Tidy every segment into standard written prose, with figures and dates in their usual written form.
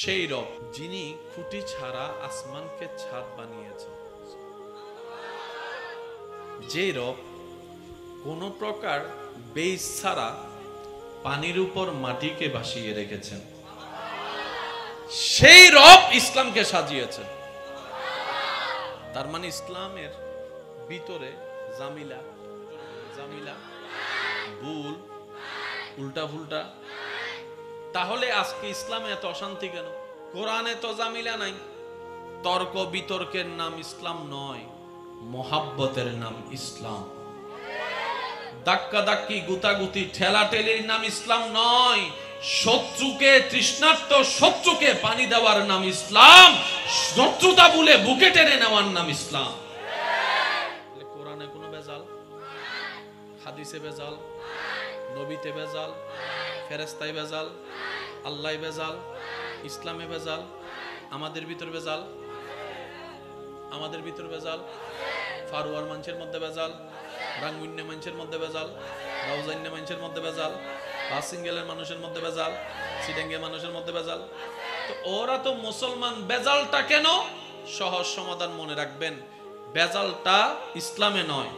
সেই রব যিনি খুঁটি ছাড়া আসমানকে ছাদ বানিয়েছেন, যে রব কোন প্রকার বেইস ছাড়া পানির উপর মাটিকে ভাসিয়ে রেখেছেন, সেই রব ইসলামকে সাজিয়েছেন। তার মানে ইসলামের ভিতরে জামিলা জামিলা ভুল উল্টা ফুলটা। তাহলে আজকে ইসলামে এত অশান্তি কেন? কোরআনে তো জামিলা নাই। তর্ক বিতর্কের নাম ইসলাম নয়, মোহাব্বতের নাম ইসলাম। ধাক্কাধাক্কি গুতাগুতি ঠেলাঠেলির নাম ইসলাম নয়। শত্রুকে তৃষ্ণার্ত শত্রুকে পানি দেওয়ার নাম ইসলাম। শত্রুতা বলে বুকে টেনে নেওয়ার নাম ইসলাম। কোরআনে কোনো বেজাল, হাদিসে বেজাল, নবীতে বেজাল, ফেরেশতায় বেজাল, আল্লাহ বেজাল, ইসলামে বেজাল, আমাদের ভিতর বেজাল, আমাদের ভিতর বেজাল, ফারুয়ার মানুষের মধ্যে বেজাল, রাঙ্গুন্যা মানুষের মধ্যে বেজাল, রাউজান্যা মানুষের মধ্যে বেজাল, বাসিঙ্গেলের মানুষের মধ্যে বেজাল, সিডেঙ্গে মানুষের মধ্যে বেজাল। তো ওরা তো মুসলমান। বেজালটা কেন? সহজ সমাধান মনে রাখবেন, বেজালটা ইসলামে নয়,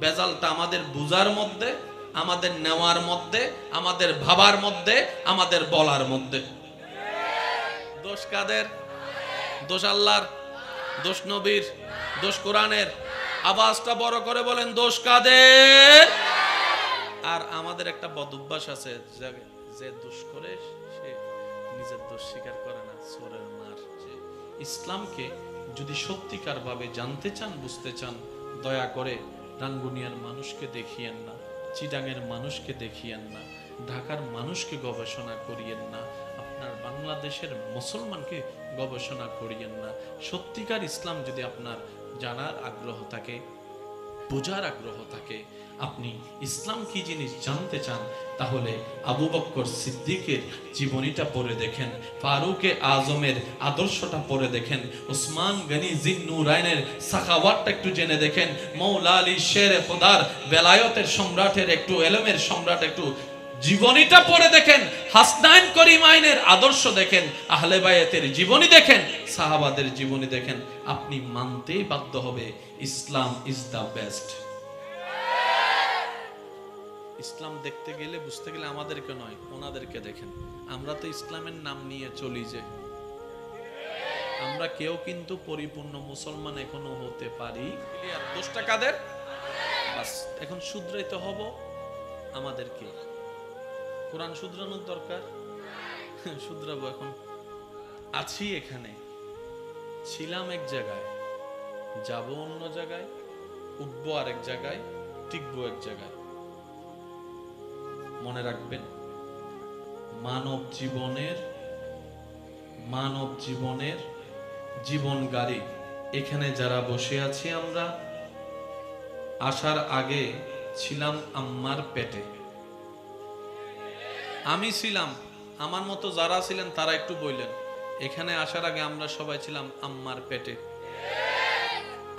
বেজালটা আমাদের বুঝার মধ্যে, আমাদের নেওয়ার মধ্যে, আমাদের ভাবার মধ্যে, আমাদের বলার মধ্যে। দোষ কাদের? দোষ আল্লাহর, দোষ নবীর, দোষ কোরআনের। আওয়াজটা বড় করে বলেন, দোষ কাদের? আর আমাদের একটা বদ অভ্যাস আছে, যে দোষ করে সে নিজের দোষ স্বীকার করে না, চোরের মার। ইসলামকে যদি সত্যিকার ভাবে জানতে চান, বুঝতে চান, দয়া করে রাঙ্গুনিয়ার মানুষকে দেখিয়েন না, চিটাঙের মানুষকে দেখিয়েন না, ঢাকার মানুষকে গবেষণা করিয়েন না, আপনার বাংলাদেশের মুসলমানকে গবেষণা করিয়েন না। সত্যিকার ইসলাম যদি আপনার জানার আগ্রহ থাকে, বোঝার আগ্রহ থাকে, আপনি ইসলাম কি জিনিস জানতে চান, তাহলে আবু বকর সিদ্দিকের জীবনীটা পড়ে দেখেন, ফারুকে আজমের আদর্শটা পড়ে দেখেন, উসমান গনি জিন্নুরাইনের সাখাওয়াতটা একটু জেনে দেখেন, মৌলা আলী শেরে খোদার বেলায়েতের সম্রাটের একটু এলমের সম্রাট একটু জীবনীটা পড়ে দেখেন, হাসনাইন করিমাইনের আদর্শ দেখেন, আহলে বায়াতের জীবনী দেখেন, সাহাবাদের জীবনী দেখেন। আপনি মানতেই বাধ্য হবে ইসলাম ইজ দ্য বেস্ট। ইসলাম দেখতে গেলে, বুঝতে গেলে আমাদেরকে নয়, ওনাদেরকে দেখেন। আমরা তো ইসলামের নাম নিয়ে চলি, যে আমরা কেউ কিন্তু পরিপূর্ণ মুসলমান এখনো হতে পারি। দোষটা কাদের? বাস এখন শুধরাইতে হব আমাদেরকে। কোরআন শুধরানোর দরকার, শুধরাবো। এখন আছি এখানে, ছিলাম এক জায়গায়, যাব অন্য জায়গায়, উঠবো আরেক জায়গায়, টিকবো এক জায়গায়। মনে রাখবেন, মানব জীবনের জীবন গাড়ি এখানে যারা বসে আছি, আমরা আসার আগে ছিলাম আম্মার পেটে। আমি ছিলাম, আমার মতো যারা ছিলেন তারা একটু বললেন, এখানে আসার আগে আমরা সবাই ছিলাম আম্মার পেটে।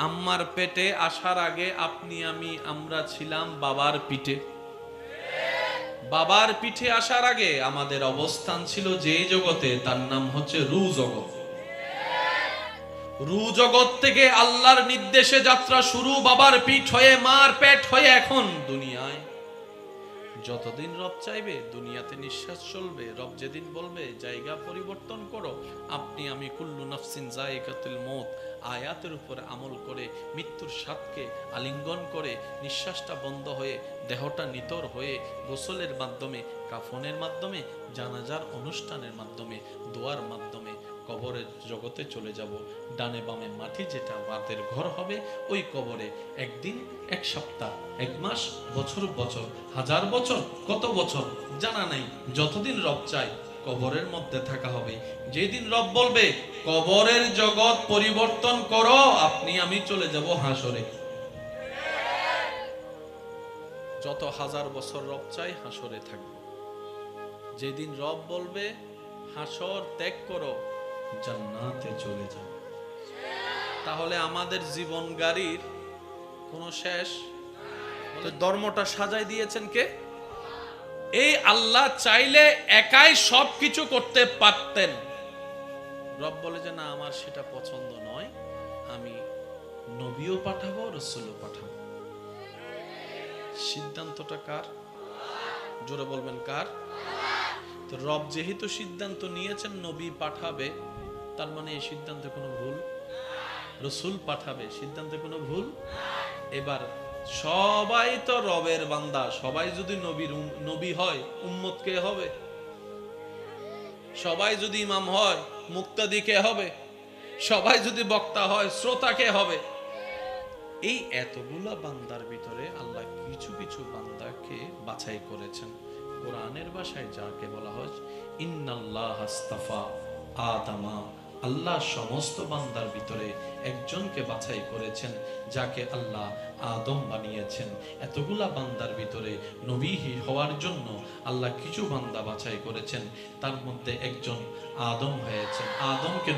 আম্মার পেটে আসার আগে আপনি আমি আমরা ছিলাম বাবার পিঠে। বাবার পিঠে আসার আগে আমাদের অবস্থান ছিল যে জগতে, তার নাম হচ্ছে রু জগৎ। রু জগৎ থেকে আল্লাহর নির্দেশে যাত্রা শুরু, বাবার পিঠ হয়ে, মার পেট হয়ে এখন দুনিয়ায়। যতদিন রব চাইবে দুনিয়াতে নিঃশ্বাস চলবে। রব যেদিন বলবে জায়গা পরিবর্তন করো, আপনি আমি কুল্লু নাফসিন যায়িকাতুল মউত আয়াতের উপর আমল করে, মৃত্যুর স্বাদকে আলিঙ্গন করে, নিঃশ্বাসটা বন্ধ হয়ে, দেহটা নিতর হয়ে, গোসলের মাধ্যমে, কাফনের মাধ্যমে, জানাজার অনুষ্ঠানের মাধ্যমে, দোয়ার মাধ্যমে কবরের জগতে চলে যাব। ডানে বামে মাটি যেটা রাতের ঘর হবে, ওই কবরে একদিন, এক সপ্তাহ, এক মাস, বছর বছর, হাজার বছর, কত বছর জানা নাই, যতদিন রব চাই কবরের মধ্যে থাকা হবে। যেদিন রব বলবে কবরের জগৎ পরিবর্তন করো, আপনি আমি চলে যাব হাসরে। যত হাজার বছর রব চাই হাসরে থাকবো। যেদিন রব বলবে হাসর ত্যাগ করো, জান্নাতে চলে যাও। তাহলে আমাদের জীবন গাড়ির কোনো শেষ? ধর্মটা সাজাই দিয়েছেন কে? এই আল্লাহ চাইলে একাই সবকিছু করতে পারতেন, রব বলে যে না, আমার সেটা পছন্দ নয়, আমি নবীও পাঠাবো, রাসূলও পাঠাবো। সিদ্ধান্তটা কার? জোরে বলবেন কার? তো রব যেহেতু সিদ্ধান্ত নিয়েছেন নবী পাঠাবে, তার মানে এই সিদ্ধান্তে কোনো ভুল, রাসূল পাঠাবে সিদ্ধান্তে কোনো ভুল। এবার সবাই তো রবের বান্দা, সবাই যদি নবী হয় উম্মত কে হবে? সবাই যদি ইমাম হয় মুক্তাদি কে হবে? সবাই যদি বক্তা হয় শ্রোতা কে হবে? এই এতগুলা বান্দার ভিতরে আল্লাহ কিছু কিছু বান্দাকে বাছাই করেছেন। কোরআনের ভাষায় যাকে বলা হয় ইন্নাল্লাহ আস্তাফা আদামা, আল্লাহ সমস্ত বান্দার ভিতরে একজনকে বাছাই করেছেন, যাকে আল্লাহ আদম বানিয়েছেন। এতগুলা বান্দার ভিতরে নবী হওয়ার জন্য আল্লাহ কিছু বান্দা বাছাই করেছেন, তার মধ্যে একজন আদম হয়েছেন। আদমকে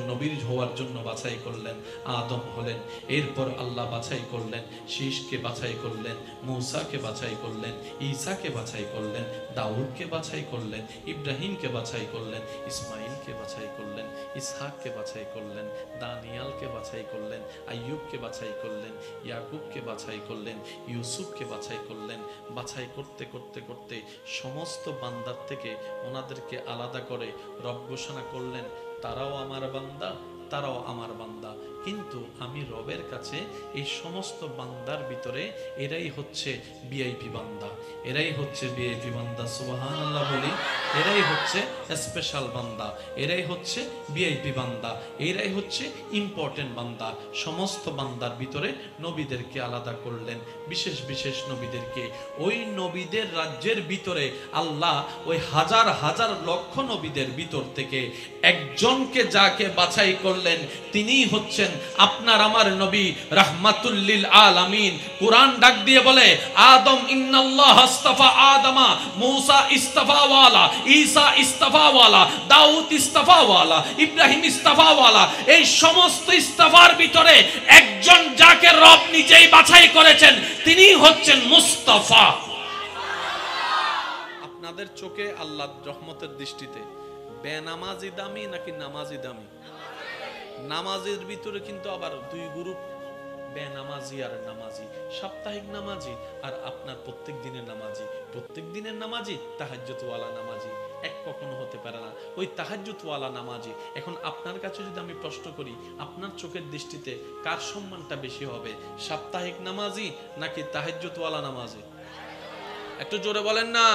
নবীর হওয়ার জন্য বাছাই করলেন, আদম হলেন। এরপর আল্লাহ বাছাই করলেন, শীষকে বাছাই করলেন, মূসাকে বাছাই করলেন, ঈসাকে বাছাই করলেন, দাউদকে বাছাই করলেন, ইব্রাহিমকে বাছাই করলেন, ইসমাইলকে বাছাই করলেন, ইসহাককে বাছাই করলেন, দানিয়ালকে বাছাই করলেন, আইয়ুবকে বাছাই করলেন, ইয়াকুবকে বাছাই করলেন, ইউসুফকে বাছাই করলেন। বাছাই করতে করতে করতে সমস্ত বান্দার থেকে ওনাদেরকে আলাদা করে রব ঘোষণা করলেন, তারাও আমার বান্দা, তারাও আমার বান্দা, কিন্তু আমি রবের কাছে এই সমস্ত বান্দার ভিতরে এরাই হচ্ছে ভিআইপি বান্দা, এরাই হচ্ছে ভিআইপি বান্দা। সুবহানাল্লাহ বলি। এরাই হচ্ছে স্পেশাল বান্দা, এরাই হচ্ছে ভিআইপি বান্দা, এরাই হচ্ছে ইম্পর্টেন্ট বান্দা। সমস্ত বান্দার ভিতরে নবীদেরকে আলাদা করলেন, বিশেষ বিশেষ নবীদেরকে। ওই নবীদের রাজ্যের ভিতরে আল্লাহ ওই হাজার হাজার লক্ষ নবীদের ভিতর থেকে একজনকে যাকে বাছাই করলেন, তিনিই হচ্ছেন আপনার আমার নবী রাহমাতুল লিল আলামিন। কুরআন ডাক দিয়ে বলে আদম ইন্নাল্লাহ আস্তাফা আদমা, মূসা ইস্তাফা ওয়ালা, ঈসা ইস্তাফা ওয়ালা, দাউদ ইস্তাফা ওয়ালা, ইব্রাহিম ইস্তাফা ওয়ালা। এই সমস্ত ইস্তাফার ভিতরে একজন যাকে রব নিজেই বাছাই করেছেন, তিনিই হচ্ছেন মুস্তাফা। আপনাদের চোখে আল্লাহর রহমতের দৃষ্টিতে বেনামাজি দামি নাকি নামাজি দামি? নামাজের ভিতরে কিন্তু আবার দুই গ্রুপ, বেনামাজি আর নামাজি। সাপ্তাহিক নামাজি আর আপনার প্রত্যেক দিনের নামাজি। প্রত্যেক দিনের নামাজি তাহাজ্জুদ ওয়ালা নামাজি এক কখনো হতে পারে না। ওই তাহাজ্জুদ ওয়ালা নামাজি। এখন আপনার কাছে যদি আমি প্রশ্ন করি, আপনার চোখের দৃষ্টিতে কার সম্মানটা বেশি হবে, সাপ্তাহিক নামাজি নাকি তাহাজ্জুদ ওয়ালা নামাজি? একটু জোরে বলেন না।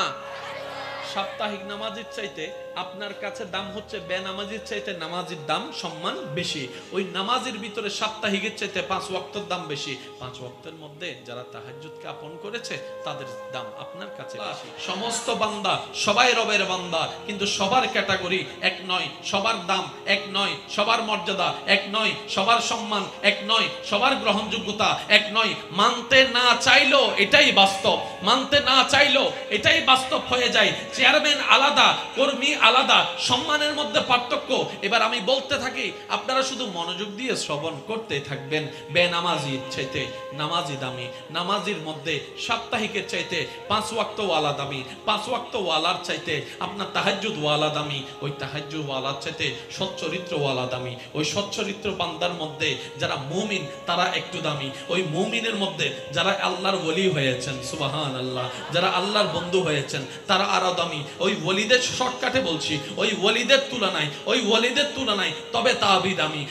সাপ্তাহিক নামাজের চাইতে আপনার কাছে দাম হচ্ছে বেনামাজির চাইতে নামাজির দাম সম্মান বেশি। ওই নামাজের ভিতরে সাপ্তাহিকের চাইতে 5 ওয়াক্তের দাম বেশি। 5 ওয়াক্তের মধ্যে যারা তাহাজ্জুদকে আপন করেছে তাদের দাম আপনার কাছে বেশি। সমস্ত বান্দা সবাই রবের বান্দা, কিন্তু সবার ক্যাটাগরি এক নয়, সবার দাম এক নয়, সবার মর্যাদা এক নয়, সবার সম্মান এক নয়, সবার গ্রহণযোগ্যতা এক নয়। মানতে না চাইলো এটাই বাস্তব, মানতে না চাইলো এটাই বাস্তব হয়ে যায়। চেয়ারম্যান আলাদা, কর্মী আলাদা, সম্মানের মধ্যে পার্থক্য। এবার আমি বলতে থাকি, আপনারা শুধু মনোযোগ দিয়ে শ্রবণ করতে থাকবেন। বেনামাজির চাইতে নামাজি দামি, নামাজির মধ্যে সাপ্তাহিকের চাইতে 5 ওয়াক্ত ওয়ালা দামি, 5 ওয়াক্ত ওয়ালার চাইতে আপনার তাহাজ্জুদ ওয়ালা দামি, ওই তাহাজ্জুদ ওয়ালার চাইতে সচ্চরিত্র ওয়ালা দামি। ওই সচ্চরিত্র বান্দার মধ্যে যারা মুমিন তারা একটু দামি। ওই মুমিনের মধ্যে যারা আল্লাহর ওলি হয়েছেন, সুবহানাল্লাহ, যারা আল্লাহর বন্ধু হয়েছেন তারা আরো দামি। ওই ওলিদের শর্টকাটে বলছি, ওই ওলিদের তুলনায়, ওই ওলিদের তুলনায় তবে তাবি দামি,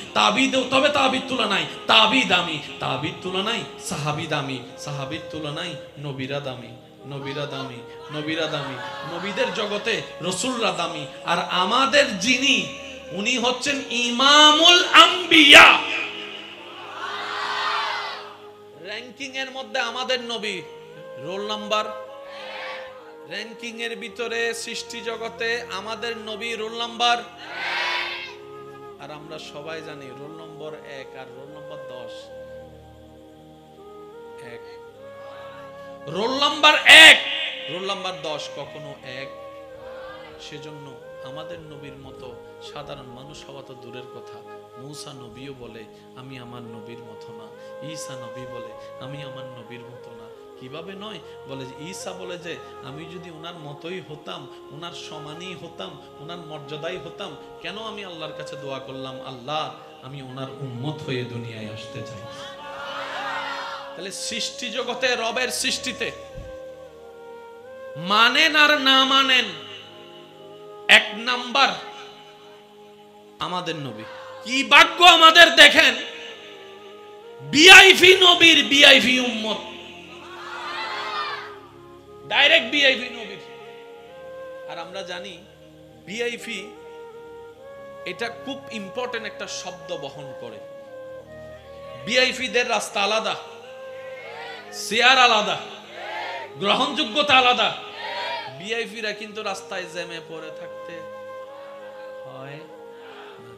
তবে তাবির তুলনায় তাবি দামি, তাবির তুলনায় সাহাবী দামি, সাহাবীর তুলনায় নবীরা দামি, নবীরা দামি, নবীরা দামি। নবীদের জগতে রাসূলরা দামি। আর আমাদের যিনি, উনি হচ্ছেন ইমামুল আম্বিয়া। র্যাঙ্কিং এর মধ্যে আমাদের নবী রোল নাম্বার, র্যাঙ্কিং এর ভিতরে সৃষ্টি জগতে আমাদের নবী রোল নাম্বার। আর আমরা সবাই জানি রোল নম্বর 1 আর রোল নম্বর 10 এক। রোল নাম্বার 1, রোল নাম্বার 10 কখনো 1। সেজন্য আমাদের নবীর মতো সাধারণ মানুষ হওয়া তো দূরের কথা। মূসা নবীও বলে আমি আমার নবীর মতো না, ঈসা নবী বলে আমি আমার নবীর মতো না, কিভাবে নয়? বলে যে ঈসা বলে যে আমি যদি ওনার মতোই হতাম, ওনার সমানই হতাম, ওনার মর্যাদাই হতাম, কেন আমি আল্লাহর কাছে দোয়া করলাম, আল্লাহ আমি ওনার উম্মত হয়ে দুনিয়ায় আসতে চাই। তাহলে সৃষ্টি জগতে রবের সৃষ্টিতে মানেন আর না মানেন, এক নাম্বার আমাদের নবী। কি ভাগ্য আমাদের দেখেন, ভিআইপি নবীর ভিআইপি উম্মত, ডাইরেক্ট ভিআইপি নবীর। আর আমরা জানি ভিআইপি এটা খুব ইম্পর্টেন্ট একটা শব্দ বহন করে। ভিআইপিদের রাস্তা আলাদা, চেয়ার আলাদা, গ্রহণযোগ্যতা আলাদা। ভিআইপিরা কিন্তু রাস্তায় জ্যামে পড়ে থাকতে হয়,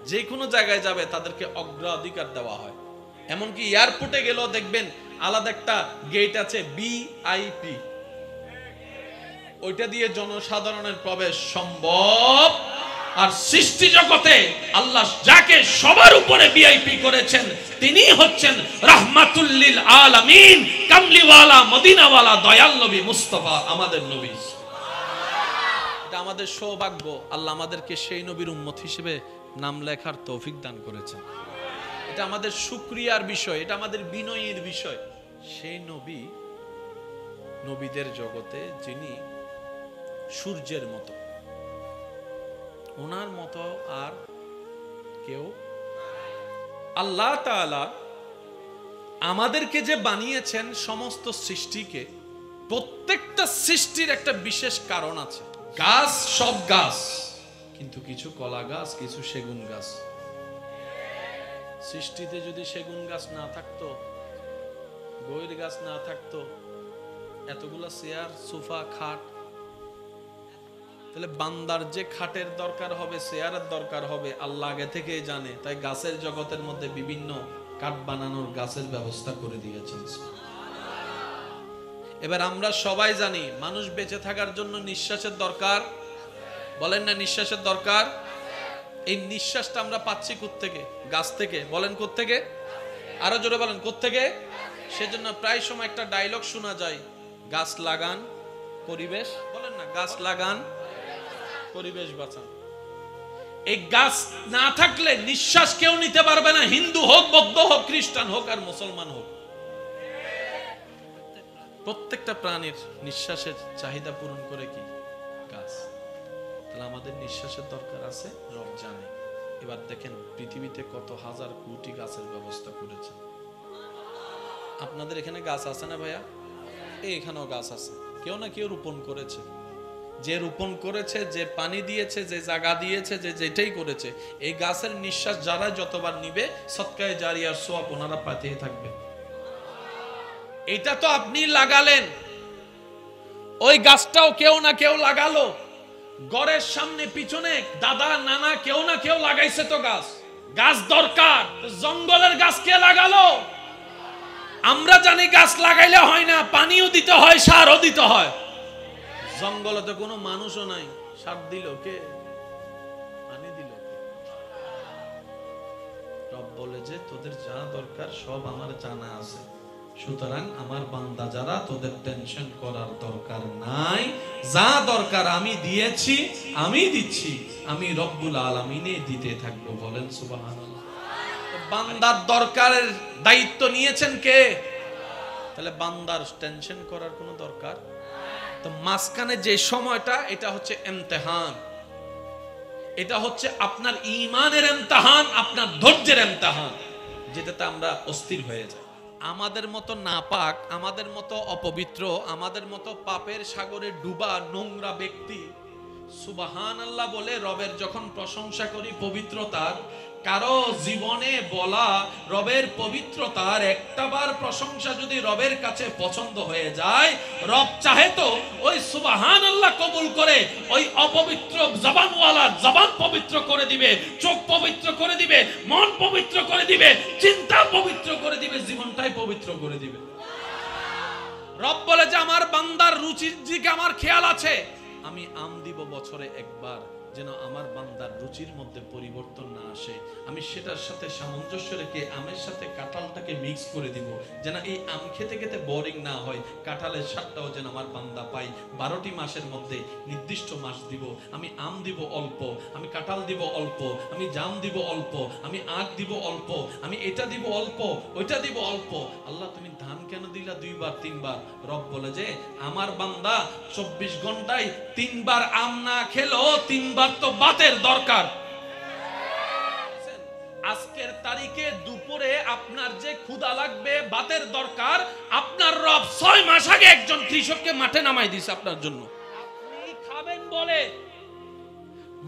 যে কোনো জায়গায় যাবে তাদেরকে অগ্রাধিকার দেওয়া হয়। এমনকি এয়ারপোর্টে গেলেও দেখবেন আলাদা একটা গেট আছে ভিআইপি, ওইটা দিয়ে জনসাধারণের প্রবেশ সম্ভব। আর সৃষ্টি জগতে আল্লাহ যাকে সবার উপরে ভিআইপি করেছেন তিনি হচ্ছেন রাহমাতুল লিল আলামিন, কামলিওয়ালা, মদিনাওয়ালা, দয়াল নবী মুস্তাফা, আমাদের নবী। এটা আমাদের সৌভাগ্য, আল্লাহ আমাদেরকে সেই নবীর উম্মত হিসেবে নাম লেখার তৌফিক দান করেছেন। এটা আমাদের শুকরিয়ার বিষয়, এটা আমাদের বিনয়ের বিষয়। সেই নবী নবীদের জগতে যিনি সূর্যের মতো, ওনার মতো আর কেউ। আল্লাহ তাআলা আমাদেরকে যে বানিয়েছেন সমস্ত সৃষ্টিকে, প্রত্যেকটা সৃষ্টির একটা বিশেষ কারণ আছে। গাছ সব গাছ, কিন্তু কিছু কলা গাছ, কিছু সেগুন গাছ। সৃষ্টিতে যদি সেগুন গাছ না থাকতো, বইয়ের গাছ না থাকতো, এতগুলা চেয়ার, সোফা, খাট, তাহলে বান্দার যে খাটের দরকার হবে, চেয়ারের দরকার হবে, আল্লাহ আগে থেকেই জানে। তাই গাছের জগতের মধ্যে বিভিন্ন কাঠ বানানোর গাছের ব্যবস্থা করে দিয়েছেন। এবার আমরা সবাই জানি মানুষ বেঁচে থাকার জন্য নিঃশ্বাসের দরকার, বলেন না নিঃশ্বাসের দরকার। এই নিঃশ্বাসটা আমরা পাচ্ছি কোত্থেকে? গাছ থেকে। বলেন কোত্থেকে? আরো জোরে বলেন কোত্থেকে? সেজন্য প্রায় সময় একটা ডায়লগ শোনা যায়, গাছ লাগান পরিবেশ, বলেন না, গাছ লাগান পরিবেশ বাঁচান। এই গাছ না থাকলে নিঃশ্বাস কেউ নিতে পারবে না, হিন্দু হোক, বৌদ্ধ হোক, খ্রিস্টান হোক আর মুসলমান হোক। প্রত্যেকটা প্রাণীর নিঃশ্বাসের চাহিদা পূরণ করে কি? গাছ। তাহলে আমাদের নিঃশ্বাসের দরকার আছে, রব জানে। এবার দেখেন পৃথিবীতে কত হাজার কোটি গাছের ব্যবস্থা করেছে। আপনাদের এখানে গাছ আছে না ভাইয়া? এখানেও গাছ আছে, কেউ না কেউ রোপণ করেছে। যে রোপণ করেছে, যে পানি দিয়েছে, যে জায়গা দিয়েছে, যে যেটাই করেছে, এই গাছের নিঃশ্বাস যারা যতবার নিবে সদকায়ে জারিয়ার সওয়াব ওনারা পাতেই থাকবে। এটা তো আপনি লাগালেন, ওই গাছটাও কেউ না কেউ লাগালো। ঘরের সামনে পিছনে দাদা নানা কেউ না কেউ লাগাইছে তো গাছ। গাছ দরকার, জঙ্গলের গাছ কে লাগালো? আমরা জানি গাছ লাগাইলে হয় না, পানিও দিতে হয়, সারও দিতে হয়। জঙ্গলে তো কোনো মানুষও নাই, সার দিল কে? পানি দিল কে? রব বলে যে তোদের যা দরকার সব আমার জানা আছে, সুতরাং আমার বান্দা যারা, তোদের টেনশন করার দরকার নাই। যা দরকার আমি দিয়েছি, আমি দিচ্ছি, আমি রব্বুল আলামিনে দিতে থাকবো। বলেন সুবহানাল্লাহ। বান্দার দরকারের দায়িত্ব নিয়েছেন কে? তাহলে বান্দার টেনশন করার কোনো দরকার। তো মাঝখানে যে সময়টা, এটা হচ্ছে ইমতিহান, এটা হচ্ছে আপনার ঈমানের ইমতিহান, আপনার ধৈর্যের ইমতিহান, যেটাতে আমরা অস্থির হয়ে যাই। আমাদের মতো নাপাক, আমাদের মতো অপবিত্র, আমাদের মতো পাপের সাগরে ডুবা নোংরা ব্যক্তি সুবহানাল্লাহ বলে রবের যখন প্রশংসা করি পবিত্রতার, কারো জীবনে বলা রবের পবিত্রতার একটাবার প্রশংসা যদি রবের কাছে পছন্দ হয়ে যায়, রব চাহে তো ওই সুবহানাল্লাহ কবুল করে ওই অপবিত্র জবানওয়ালা জবান পবিত্র করে দিবে, চোখ পবিত্র করে দিবে, মন পবিত্র করে দিবে, চিন্তা পবিত্র করে দিবে, জীবনটাই পবিত্র করে দিবে। রব বলে যে আমার বান্দার রুচির দিকে আমার খেয়াল আছে, আমি আম দিব বছরে একবার, যেন আমার বান্দার রুচির মধ্যে পরিবর্তন না আসে। আসে, আমি সেটার সাথে সামঞ্জস্য রেখে আমের সাথে কাঁঠালটাকে মিক্স করে দিব, যেন এই আম খেতে খেতে বোরিং না হয়। কাঁঠালের স্বাদটাও যেন আমার বান্দা পাই। 12টি মাসের মধ্যে নির্দিষ্ট মাস দিব, আমি আম দিব অল্প, আমি কাঁঠাল দিব অল্প, আমি জাম দিব অল্প, আমি আখ দিব অল্প, আমি এটা দিব অল্প, ওইটা দিব অল্প। আল্লাহ তুমি ধান কেন দিলা 2 বার 3 বার? রব বলে যে আমার বান্দা 24 ঘন্টায় 3 বার আম না খেলেও 3 বার তো বাতের দরকার। আজকের তারিখে দুপুরে আপনার যে ক্ষুধা লাগবে, বাতের দরকার, আপনার রব 6 মাস আগে একজন কৃষককে মাঠে নামাই দিয়েছে আপনার জন্য। আপনি খাবেন বলে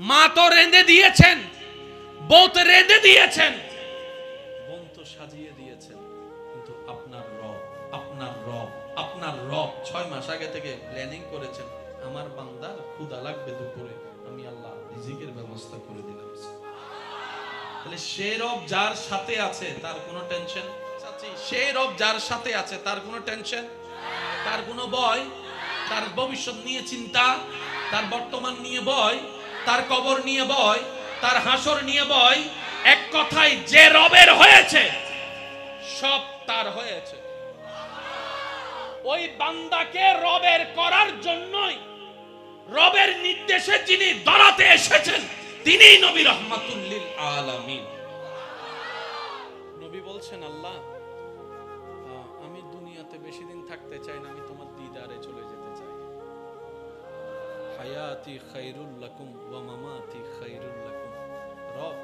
মা তো রেঁধে দিয়েছেন, বউ তো রেঁধে দিয়েছেন, বোন তো সাজিয়ে দিয়েছেন, কিন্তু আপনার রব 6 মাস আগে থেকে প্ল্যানিং করেছেন আমার বান্দার ক্ষুধা লাগবে দুপুরে, আমি আল্লাহ রিজিকের ব্যবস্থা করে দিলাম। তাহলে সেই রব যার সাথে আছে তার কোনো টেনশন, সেই রব যার সাথে আছে তার কোনো টেনশন, তার কোনো ভয়, তার ভবিষ্যৎ নিয়ে চিন্তা, তার বর্তমান নিয়ে ভয়, তার কবর নিয়ে ভয়, তার হাসর নিয়ে ভয়। এক কথায় যে রবের হয়েছে সব তার হয়েছে। ওই বান্দাকে রবের করার জন্যই, রবের নির্দেশে যিনি দাঁড়াতে এসেছেন তিনিই নবী রাহমাতুল লিল আলামিন। নবী বলছেন আল্লাহ আমি দুনিয়াতে বেশি দিন থাকতে চাই না, আমি তোমার দিদারে চলে যেতে চাই। হায়াতি খায়রুল লাকুম ওয়া মামাতি খায়রুল লাকুম। রব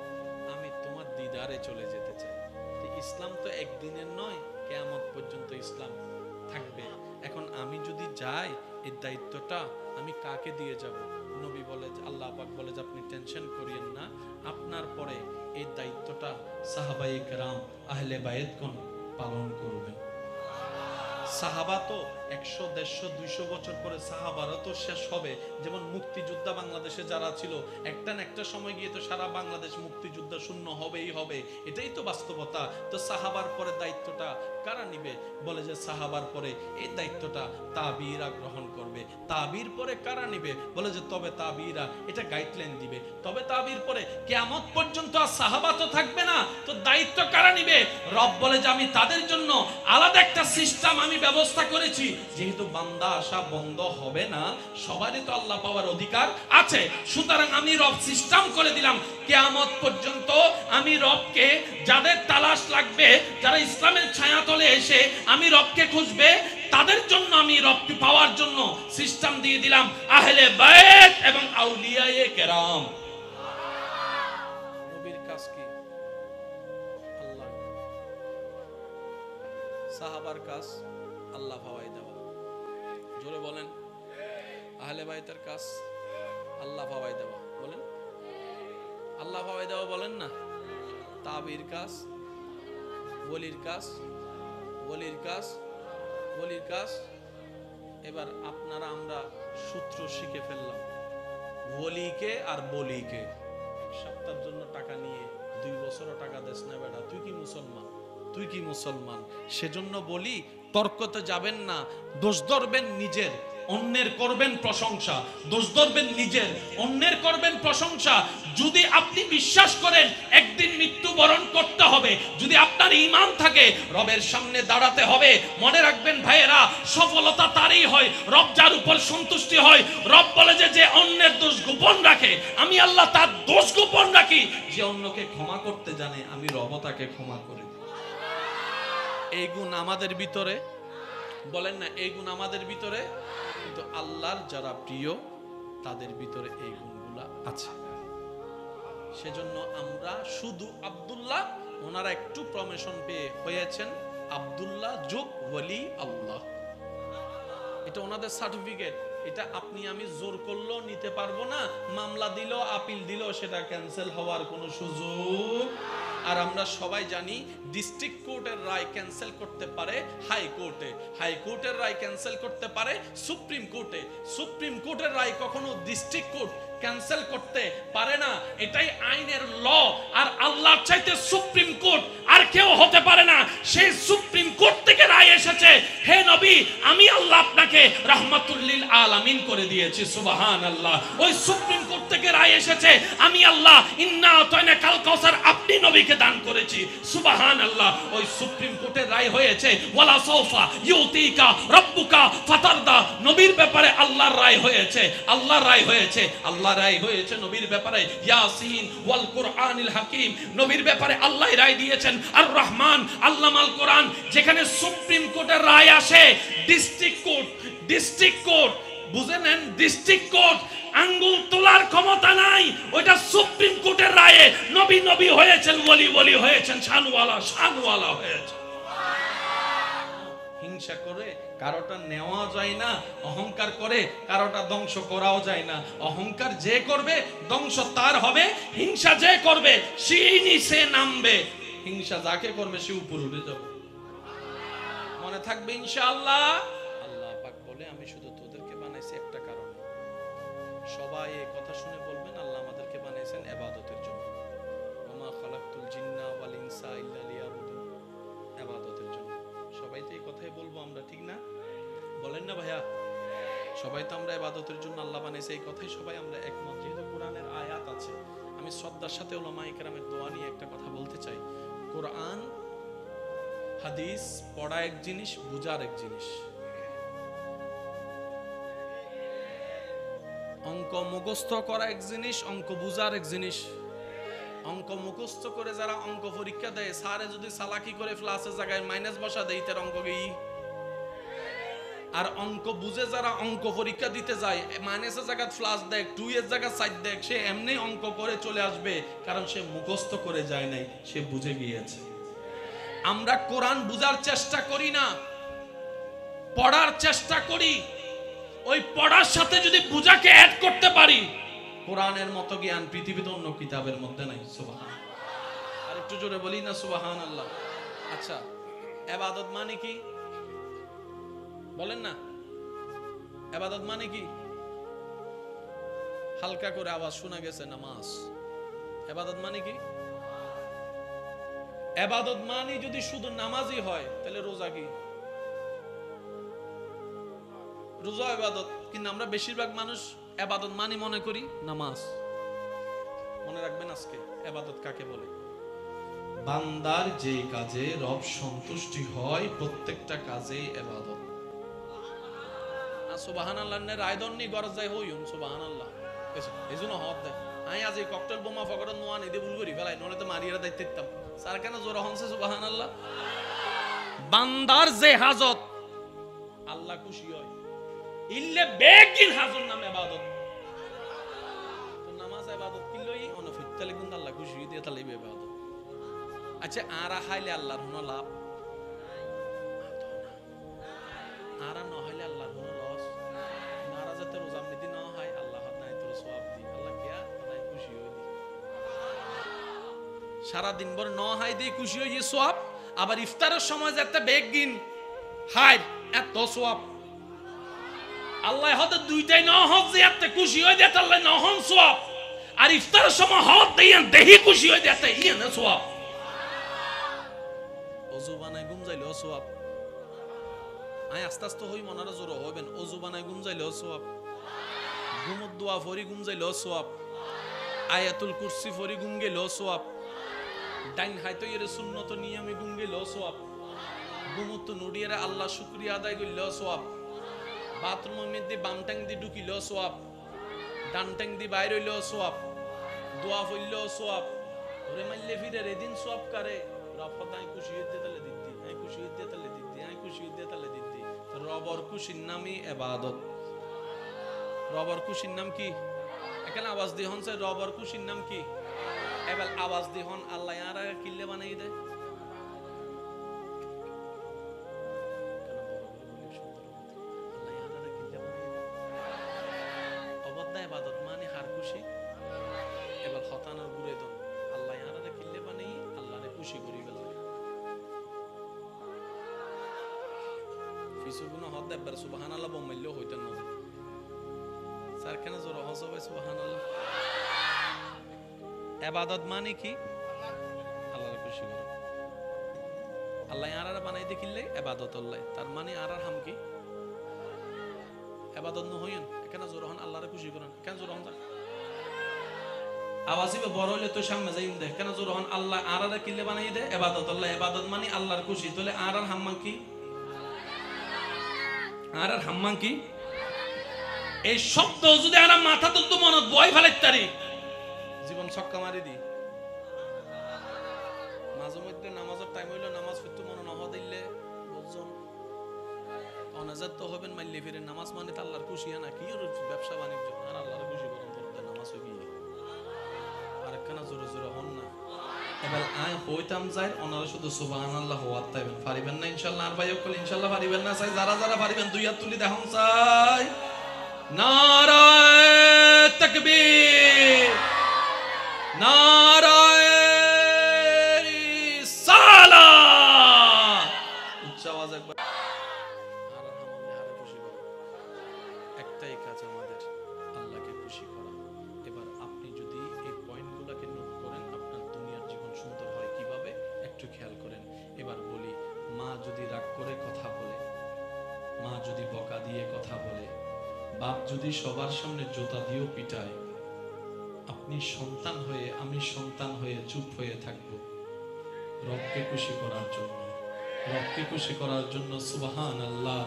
আমি তোমার দিদারে চলে যেতে চাই। ইসলাম তো একদিনের নয়, কিয়ামত পর্যন্ত ইসলাম থাকবে। এখন আমি যদি যাই এই দায়িত্বটা আমি কাকে দিয়ে যাব? নবী বলে, আল্লাহ পাক বলে যে আপনি টেনশন করিয়েন না, আপনার পরে এই দায়িত্বটা সাহাবায়ে কেরাম আহলে বায়েতগণ পালন করবেন। সাহাবা তো 100, 150, 200 বছর পরে সাহাবারা তো শেষ হবে। যেমন মুক্তিযোদ্ধা বাংলাদেশে যারা ছিল, একটা না একটা সময় গিয়ে তো সারা বাংলাদেশ মুক্তিযোদ্ধা শূন্য হবেই হবে, এটাই তো বাস্তবতা। তো সাহাবার পরে দায়িত্বটা কারা নিবে? বলে যে সাহাবার পরে এই দায়িত্বটা তাবিরা গ্রহণ করবে। তাবির পরে কারা নিবে? বলে যে তবে তাবিরা এটা গাইডলাইন দিবে। তবে তাবির পরে কিয়ামত পর্যন্ত আর সাহাবা তো থাকবে না, তো দায়িত্ব কারা নিবে? রব বলে যে আমি তাদের জন্য আলাদা একটা সিস্টেম আমি ব্যবস্থা করেছি। যেহেতু বান্দা আসা বন্ধ হবে না, সবারই তো আল্লাহ পাওয়ার অধিকার আছে, সুতরাং আমি রব সিস্টেম করে দিলাম কিয়ামত পর্যন্ত। আমি রবকে যাদের তালাশ লাগবে, যারা ইসলামের ছায়াতলে এসে আমি রবকে খুঁজবে, তাদের জন্য আমি রবকে পাওয়ার জন্য সিস্টেম দিয়ে দিলাম আহলে বায়ত এবং আউলিয়ায়ে কেরাম। নবীর কাজ কি? আল্লাহ। সাহাবার কাজ আল্লাহ ভাওয়াই দেওয়া। জোরে বলেন। আহলে বায়তের কাজ আল্লাহ ভাওয়াই দেওয়া। বলেন আল্লাহ ভাওয়াই দেওয়া বলেন না। তাবির কাজ, ওলির কাজ, ওলির কাজ, ওলির কাজ। এবার আপনারা আমরা সূত্র শিখে ফেললাম, ওলিকে আর বলিকে। 1 সপ্তাহের জন্য টাকা নিয়ে 2 বছরও টাকা দেশ না বেটা, তুই কি মুসলমান? তুই কি মুসলমান? সেজন্য বলি তর্কতে যাবেন না, দোষ ধরবেন নিজের, অন্যের করবেন প্রশংসা। দোষ ধরবেন নিজের, অন্যের করবেন প্রশংসা। যদি আপনি বিশ্বাস করেন একদিন মৃত্যুবরণ করতে হবে, যদি আপনার ঈমান থাকে রবের সামনে দাঁড়াতে হবে, মনে রাখবেন ভাইয়েরা, সফলতা তারই হয় রব যার উপর সন্তুষ্টি হয়। রব বলে যে অন্যের দোষ গোপন রাখে, আমি আল্লাহ তার দোষ গোপন রাখি। যে অন্যকে ক্ষমা করতে জানে, আমি রব তাকে ক্ষমা করে দিই। এই গুণ আমাদের ভিতরে, বলেন না, এই গুণ আমাদের ভিতরে। কিন্তু আল্লাহর যারা প্রিয় তাদের ভিতরে এই গুণগুলা আছে। সেজন্য আমরা শুধু আব্দুল্লাহ, ওনারা একটু প্রমোশন পেয়ে হয়েছেন আব্দুল্লাহ যোগ ওলি আল্লাহ। এটা ওনাদের সার্টিফিকেট। এটা আপনি আমি জোর করলেও নিতে পারবো না, মামলা দিল, আপিল দিল, সেটা ক্যান্সেল হওয়ার কোনো সুযোগ। আর আমরা সবাই জানি ডিস্ট্রিক্ট কোর্টের রায় ক্যান্সেল করতে পারে হাইকোর্টে, হাইকোর্টের রায় ক্যান্সেল করতে পারে সুপ্রিম কোর্টে, সুপ্রিম কোর্টের রায় কখনো ডিস্ট্রিক্ট কোর্ট ক্যান্সেল করতে পারে না। এটাই আইনের ল। আর আল্লাহর চাইতে সুপ্রিম কোর্ট আর কেউ হতে পারে না। সেই সুপ্রিম কোর্ট থেকে রায় এসেছে, হে নবী আমি আল্লাহ আপনাকে রাহমাতুল লিল আলামিন করে দিয়েছি। সুবহানাল্লাহ। ওই সুপ্রিম কোর্ট থেকে রায় এসেছে, আমি আল্লাহ ইন্না আতাইনা কাল কাউসার নবীকে দান করেছি। সুবহানাল্লাহ। ওই সুপ্রিম কোর্টের রায় হয়েছে ওয়ালা সাউফা ইউতিকা রাব্বুকা ফাতারদা। নবীর ব্যাপারে আল্লাহর রায় হয়েছে, আল্লাহর রায় হয়েছে, আল্লাহর রায় হয়েছে নবীর ব্যাপারে। ইয়াসিন ওয়াল কুরআনিল হাকিম, নবীর ব্যাপারে আল্লাহ রায় দিয়েছেন। আর রহমান আল্লামাল কোরআন। যেখানে সুপ্রিম কোর্টের রায় আসে, ডিস্ট্রিক্ট কোর্ট, ডিস্ট্রিক্ট কোর্ট বুঝে নেন, ডিস্ট্রিক্ট কোর্ট আঙ্গুল তোলার ক্ষমতা নাই। ওইটা সুপ্রিম কোর্টের রায়ে নবী নবী হয়েছেন, ওলি ওলি হয়েছেন, শানওয়ালা শানওয়ালা হয়েছেন। হিংসা করে কারোটা নেওয়া যায় না, অহংকার করে কারোটা ধ্বংস করাও যায় না। অহংকার যে করবে ধ্বংস তার হবে, হিংসা যে করবে সেই নিচে নামবে, হিংসা যাকে করবে সে উপরে উঠে যাবে। মনে থাকবে ইনশাআল্লাহ। আল্লাহ পাক বলে আমি শুধু তোদেরকে বানাইছি একটা কারণে। সবাই এই কথা শুনে বলবেন আল্লাহ আমাদেরকে বানাইছেন ইবাদতের জন্য। ওমা খালাকতুল জিন্না ওয়াল ইনসা ইল্লা লিয়াবুদুন, ইবাদতের জন্য। সবাই তো এই কথাই বলবো আমরা, ঠিক না? বলেন না ভাইয়া? সবাই তো আমরা ইবাদতের জন্য আল্লাহ বানাইছে, এই কথাই সবাই আমরা একমত। যেহেতু কোরআনের আয়াত আছে, আমি শ্রদ্ধার সাথে উলামায়ে কেরামের দোয়া নিয়ে একটা কথা বলতে চাই। কোরআন হাদিস পড়া এক জিনিস, বুঝার এক জিনিস। অঙ্ক মুখস্থ করা এক জিনিস, অঙ্ক বুঝার এক জিনিস। অঙ্ক মুখস্থ করে যারা অঙ্ক পরীক্ষা দেয়, স্যারে যদি চালাকি করে প্লাসের জায়গায় মাইনাস বসা দেয়, তার অঙ্ক কি? আর অঙ্ক বুঝে যারা অঙ্ক পরীক্ষা দিতে যায়, মাইনাসের জায়গায় প্লাস দেয়, 2 এর জায়গায় 4 দেয়, সে এমনি অঙ্ক করে চলে আসবে, কারণ সে মুখস্থ করে যায় নাই, সে বুঝে গিয়েছে। আমরা কোরআন বুঝার চেষ্টা করি না, পড়ার চেষ্টা করি। ওই পড়ার সাথে যদি বুঝাকে অ্যাড করতে পারি, কোরআনের মতো জ্ঞান পৃথিবীতে অন্য কিতাবের মধ্যে নাই। সুবহানাল্লাহ। আর একটু জোরে বলি না সুবহানাল্লাহ। আচ্ছা, ইবাদত মানে কি বলেন না? ইবাদত মানে কি? হালকা করে আওয়াজ শোনা গেছে, নামাজ। ইবাদত মানে কি? ইবাদত মানে যদি শুধু নামাজই হয়, তাহলে রোজা কি? রোজা ইবাদত, কিন্তু আমরা বেশিরভাগ মানুষ ইবাদত মানে মনে করি নামাজ। মনে রাখবেন আজকে ইবাদত কাকে বলে। বান্দার যে কাজে রব সন্তুষ্টি হয়, প্রত্যেকটা কাজে ইবাদত। সুবহানাল্লাহ নে রায়দন্নি গরজ যায় হইম সুবহানাল্লাহ। এজন্য হদ দেয় আই আজ এই ককটেল বোমা ফকড় নোয়া নিদে ভুল করি ফেলাই, নলে তো মারিয়ারা দাইতে দিতাম। স্যার কেন জোর হনছে সুবহানাল্লাহ। বান্দার যে হাজত আল্লাহ খুশি হয়, ইল্লে বেগিন হাজর নাম ইবাদত। তো নামাজ ইবাদত কি লই অন ফিতলে গুন আল্লাহ খুশি দিয়ে তালে ইবাদত। আচ্ছা, আরা হাইলে আল্লাহর হুন লাভ, আরা ন হাইলে আল্লাহর হুন লস। নারাজতে রোজা মিদি ন হয় আল্লাহ নাই তোর সওয়াব দি, আল্লাহ কিয়া নাই খুশি হই দি। সারা দিন ভর ন হাই দি খুশি হই সওয়াব, আবার ইফতারের সময় যাতে বেগিন হাই এত সওয়াব। আল্লাহ হতে দুইটাই ন হজ যাতে খুশি হই দে আল্লাহ ন হন সওয়াব, আর ইফতারের সময় হজ দেন দেহি খুশি হই যাতে ইয়া না সওয়াব। ওযু বানায় ঘুম যাইলো সওয়াব। আই আস্তে আস্তে হই মনারা জোর হবেন। ওযু বানায় ঘুম যাইলো সওয়াব, ঘুমত দোয়া ফরি ঘুম যাইলো সওয়াব, আয়াতুল কুরসি ফরি ঘুম গেলো সওয়াব, ডাইন হাইতো এর সুন্নত নিয়মে ঘুম গেলো সওয়াব, ঘুমত নড়িয়ারে আল্লাহ শুকরিয়া আদায় কইলো সওয়াব, বাথরুমের মধ্যে বাম ট্যাং দি ঢুকিলো সওয়াব, ডান ট্যাং দি বাইর হইলো সওয়াব, দোয়া ফইলো সওয়াব। ওরে মাইলে ফিরে এদিন সওয়াব করে রফত আই খুশি হইতে তালে দিতি, আই খুশি হইতে তালে দিতি, আই খুশি হইতে তালে দিতি। রবর খুশির নামই ইবাদত। রবর খুশির নাম কি? এখানে আওয়াজ দি হন স্যার, রবর খুশির নাম কি? এবার আওয়াজ দি হন আল্লাহ আর কিল্লে বানাই দে। অবদ্ধা ইবাদত মানে হার খুশি। এবার হতানার ঘুরে দন আল্লাহ আর কিল্লে বানাই আল্লাহরে খুশি করি ফেলে। ফিসুগুনা হদ দেবার সুবহানাল্লাহ বমাইলেও হইতেন না স্যার কেন জোর হজ হবে সুবহানাল্লাহ। ইবাদত মানে কি? আল্লাহরে খুশি করা। আল্লাহ আরার বানাই দেখিলে ইবাদত আল্লাহ, তার মানে আরার হাম কি? ইবাদত ন হইন। এখানে জোর হন আল্লাহরে খুশি করেন, কেন জোর হন? আওয়াজিবে বড় হইলে তো সামনে যাইম দে কেন জোর হন আল্লাহ আর কিল্লে বানাই দে ইবাদত আল্লাহ ইবাদত মানে আল্লাহর খুশি তাহলে আর হাম্মাম কি আর হাম্মাম কি এই শব্দ যদি আর মাথা তো মনে বয় ফেলাই তারি জীবন ছক্কা মারি দি মাঝে মধ্যে নামাজের টাইম হইলো নামাজ পড়তে মনে না দিলে বুঝছেন অনাজাত তো হবেন মাইলে ফিরে নামাজ মানে আল্লাহর খুশি না কি ব্যবসা বাণিজ্য আর আল্লাহর খুশি করুন করতে নামাজ হবি আর একখানা জোরে জোরে হন না এবার আয় হইতাম যাই ওনারা শুধু সুবহানাল্লাহ ওয়াত তাইবেন পারিবেন না ইনশাআল্লাহ আর ভাই কল ইনশাআল্লাহ পারিবেন না চাই যারা যারা পারিবেন দুই হাত তুলি দেখাম চাই নারায়ে তাকবীর নারায়ে সালাত উচ্চ আওয়াজ একবার আর আমাদের আরো খুশি করো একটাই কাজ আমাদের আল্লাহকে খুশি করা এবার আপনি যদি এই পয়েন্টগুলোকে নোট করেন আপনার দুনিয়ার জীবন সুন্দর হয় কিভাবে একটু খেয়াল করেন এবার বলি মা যদি রাগ করে কথা বলে মা যদি বকা দিয়ে কথা বলে বাপ যদি সবার সামনে জুতা দিয়েও পিটায় আপনি সন্তান হয়ে আমি সন্তান হয়ে চুপ হয়ে থাকব রবকে খুশি করার জন্য রবকে খুশি করার জন্য সুবহানাল্লাহ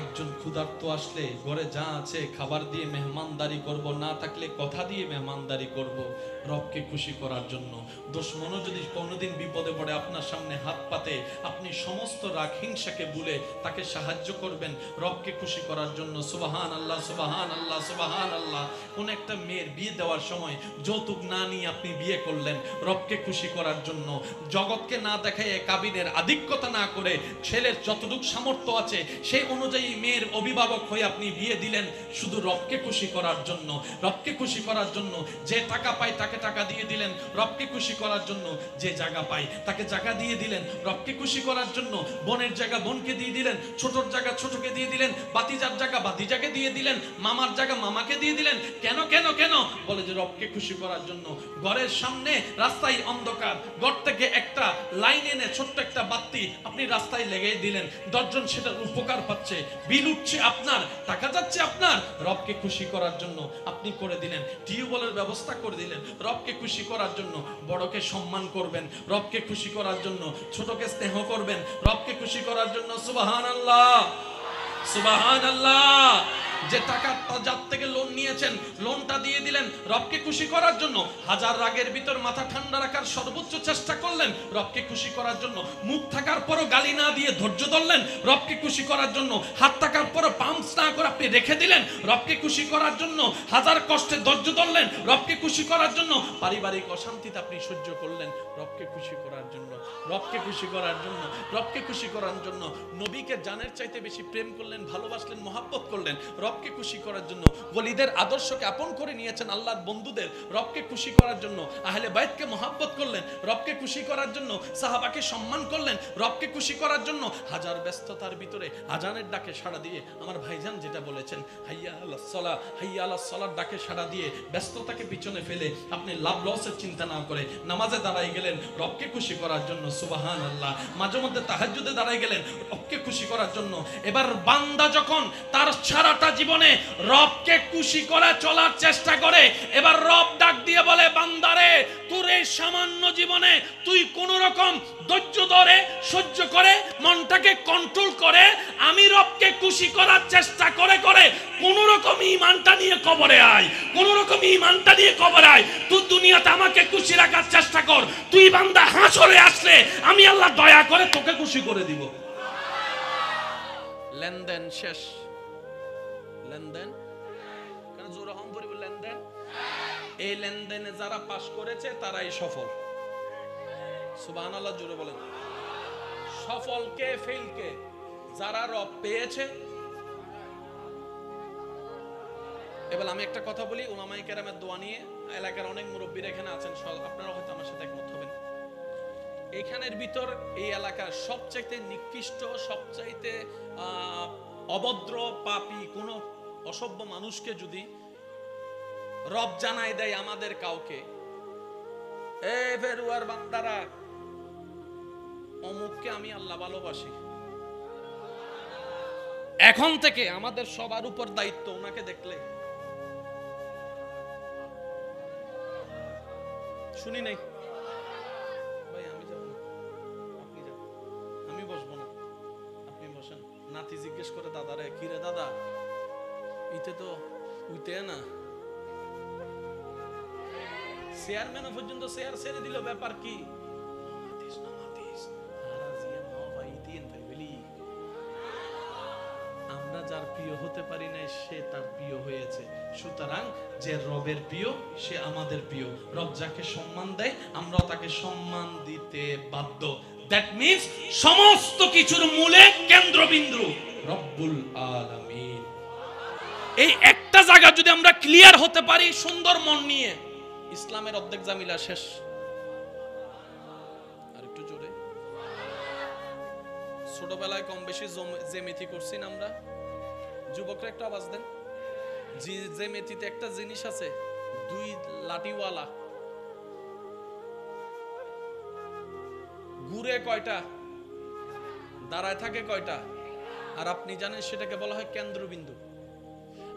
একজন ক্ষুধার্ত আসলে ঘরে যা আছে খাবার দিয়ে মেহমানদারি করব না থাকলে কথা দিয়ে মেহমানদারি করব রবকে খুশি করার জন্য দুশমনও যদি কোনোদিন বিপদে পড়ে আপনার সামনে হাত পাতে আপনি সমস্ত রাগ হিংসাকে ভুলে তাকে সাহায্য করবেন রবকে খুশি করার জন্য সুবহানাল্লাহ সুবহানাল্লাহ সুবহানাল্লাহ। কোন একটা মেয়ের বিয়ে দেওয়ার সময় যৌতুক না নিয়ে আপনি বিয়ে করলেন রবকে খুশি করার জন্য জগৎকে না দেখায় কাবিনের আধিক্যতা না করে ছেলের যতটুকু সামর্থ্য আছে সেই অনুযায়ী মেয়ের অভিভাবক হয়ে আপনি বিয়ে দিলেন শুধু রবকে খুশি করার জন্য রবকে খুশি করার জন্য যে টাকা পায় তাকে টাকা দিয়ে দিলেন রবকে খুশি করার জন্য যে জায়গা পায় তাকে জায়গা দিয়ে দিলেন রবকে খুশি করার জন্য বোনের জায়গা বোনকে দিয়ে দিলেন ছোটর জায়গা ছোটকে দিয়ে দিলেন বাতিজার জায়গা বাতিজাকে দিয়ে দিলেন মামার জায়গা মামাকে দিয়ে দিলেন কেন কেন কেন বলে যে রবকে খুশি করার জন্য ঘরের সামনে রাস্তায় অন্ধকার ঘর থেকে একটা লাইন এনে ছোট্ট একটা বাতি আপনি রাস্তায় লেগে দিলেন 10 জন সেটার উপকার পাচ্ছে বিল উঠছে আপনার টাকা যাচ্ছে আপনার রবকে খুশি করার জন্য আপনি করে দিলেন টিউবওয়েলের ব্যবস্থা করে দিলেন রবকে খুশি করার জন্য বড়কে সম্মান করবেন রবকে খুশি করার জন্য ছোটকে স্নেহ করবেন রবকে খুশি করার জন্য সুবহানাল্লাহ সুবহানাল্লাহ। যে টাকা যার থেকে লোন নিয়েছেন লোনটা দিয়ে দিলেন রবকে খুশি করার জন্য হাজার রাগের ভিতর মাথা ঠান্ডা রাখার সর্বোচ্চ চেষ্টা করলেন রবকে খুশি করার জন্য মুখ থাকার পরও গালি না দিয়ে ধৈর্য ধরলেন রবকে খুশি করার জন্য হাত থাকার পরও পাম্পস না করে আপনি রেখে দিলেন রবকে খুশি করার জন্য হাজার কষ্টে ধৈর্য ধরলেন রবকে খুশি করার জন্য পারিবারিক অশান্তিতে আপনি সহ্য করলেন রবকে খুশি করার জন্য রবকে খুশি করার জন্য রবকে খুশি করার জন্য নবীকে জানের চাইতে বেশি প্রেম করলেন ভালোবাসলেন মহব্বত করলেন রবকে খুশি করার জন্য ওলিদের আদর্শকে আপন করে নিয়েছেন আল্লাহর বন্ধুদের রবকে খুশি করার জন্য আহলে বাইতকে মহব্বত করলেন রবকে খুশি করার জন্য সাহাবাকে সম্মান করলেন রবকে খুশি করার জন্য হাজার ব্যস্ততার ভিতরে আজানের ডাকে সাড়া দিয়ে আমার ভাইজান যেটা বলেছেন হাইয়া আলাস সালাহ হাইয়া আলাস সালাহর ডাকে সাড়া দিয়ে ব্যস্ততাকে পিছনে ফেলে আপনি লাভ লসের চিন্তা না করে নামাজে দাঁড়াই গেলেন রবকে খুশি করার জন্য সুবহানাল্লাহ। মাঝে মধ্যে তাহাজ্জুদে দাঁড়াই গেলেন রবকে খুশি করার জন্য। এবার বান্দা যখন তার সারাটা জীবনে রবকে খুশি করে চলার চেষ্টা করে এবার রব ডাক দিয়ে বলে বান্দারে তোর এই সামান্য জীবনে তুই কোন রকম ধৈর্য ধরে সহ্য করে মনটাকে কন্ট্রোল করে আমি রবকে খুশি করার চেষ্টা করে করে কোন রকম ঈমানটা নিয়ে কবরে আয় কোন রকম ঈমানটা নিয়ে কবরে আয় তুই দুনিয়াতে আমাকে খুশি রাখার চেষ্টা কর তুই বান্দা হাসরে আসলে আমি আল্লাহ দয়া করে তোকে খুশি করে দিব। লেনদেন শেষ লেনদেন কেন জোরে হম পরিব লেনদেন এই লেনদেনে যারা পাস করেছে তারাই সফল সুবহানাল্লাহ জোরে বলেন সফল কে ফেল কে যারা রব পেয়েছে। এবার আমি একটা কথা বলি উলামায়ে কেরামের দোয়া নিয়ে এলাকার অনেক মুরব্বীরা এখানে আছেন আপনারা হয়তো আমার সাথে একমত হবেন এইখানের ভিতর এই এলাকার সবচাইতে নিকৃষ্ট সবচাইতে অভদ্র পাপী কোন অসভ্য মানুষকে যদি রব জানাই দেয় আমাদের কাউকে এ ফেরুয়ার বান্দারা অমুককে আমি আল্লাহ ভালোবাসি এখন থেকে আমাদের সবার উপর দায়িত্ব ওনাকে দেখলে শুনি নাই ভাই, আমি যাব না, আপনি যান, আমি বসবো না, আপনি বসেন। নাতি জিজ্ঞেস করে দাদারে, কি রে দাদা, ইতে তো উইতে না, চেয়ারম্যান পর্যন্ত চেয়ার ছেড়ে দিল, ব্যাপার কি? আমরা যার প্রিয় হতে পারি না, সে তার প্রিয় হয়েছে। সুতরাং যে রবের প্রিয় সে আমাদের প্রিয়। রব যাকে সম্মান দেয় আমরা তাকে সম্মান দিতে বাধ্য। দ্যাট মিন্স সমস্ত কিছুর মূলে কেন্দ্রবিন্দু রব্বুল আলামিন। এই একটা জায়গা যদি আমরা ক্লিয়ার হতে পারি সুন্দর মন নিয়ে, ইসলামের অর্ধেক জামিলা শেষ। আর একটু জোরে। ছোটবেলায় কম বেশি জ্যামিতি করছি না আমরা? যুবকরা একটা আওয়াজ দেন। জ্যামিতিতে একটা জিনিস আছে, দুই লাঠিওয়ালা, ঘুরে কয়টা, দাঁড়ায় থাকে কয়টা, আর আপনি জানেন সেটাকে বলা হয় কেন্দ্রবিন্দু।